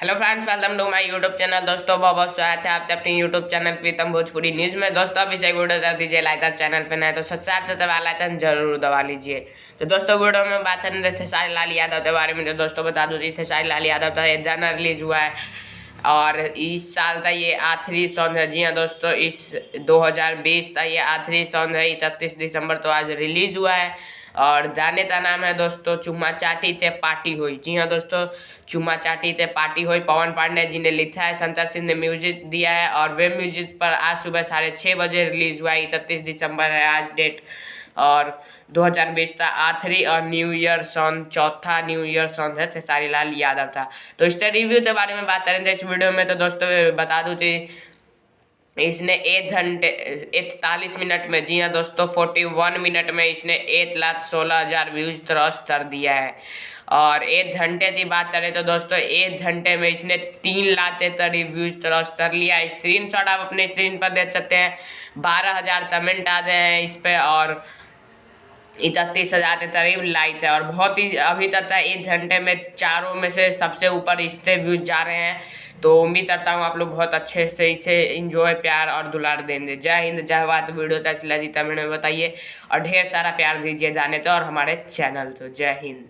Hello friends, welcome to my YouTube channel. दोस्तों बहुत बहुत स्वागत है आपके अपने YouTube channel Pritam Bhojpuri news में। दोस्तों अभी से वीडियो कर दीजिए लाइक, चैनल पे नए तो सब्सक्राइब तो दबा आइकन जरूर दबा लीजिए। तो दोस्तों वीडियो में बात करने थे खेसारी लाल यादव के बारे में। तो दोस्तों बता दूँ खेसारी लाल यादव का एक गाना रिलीज हुआ है और इस साल का ये आखिरी सॉन्ग है। जी हाँ दोस्तों, इस 2020 का ये आखिरी सॉन्ग है। 31 दिसंबर तो आज रिलीज हुआ है और गाने का नाम है दोस्तों चुम्मा चाटी ते पार्टी हुई। जी हाँ दोस्तों, चुम्मा चाटी ते पार्टी हुई पवन पांडे जी ने लिखा है, शंकर सिंह ने म्यूजिक दिया है और वेब म्यूजिक पर आज सुबह 6:30 बजे रिलीज हुआ है। 31 दिसंबर है आज डेट और 2020 का आखिरी और न्यू ईयर सॉन्ग, चौथा न्यू ईयर सॉन्ग है खेसारी लाल यादव का। तो इसके रिव्यू के बारे में बात करेंगे इस वीडियो में। तो दोस्तों बता दूं कि इसने 1 घंटे 41 मिनट में, जी हाँ दोस्तों 41 मिनट में इसने 1,16,000 व्यूज क्रॉस कर दिया है। और 1 घंटे की बात करें तो दोस्तों 1 घंटे में इसने 3 लाख के करीब व्यूज क्रॉस कर लिया। स्क्रीनशॉट आप अपने स्क्रीन पर देख सकते हैं। 12,000 कमेंट आ गए हैं इस पे और 31,000 के करीब लाइक है और बहुत ही अभी तक का 1 घंटे में चारों में से सबसे ऊपर इससे व्यूज जा रहे हैं। तो उम्मीद करता हूँ आप लोग बहुत अच्छे से इसे इंजॉय, प्यार और दुलार देंगे। जय हिंद, जय भारत। वीडियो कैसी लगी कमेंट में बताइए और ढेर सारा प्यार दीजिए जाने तो और हमारे चैनल तो। जय हिंद।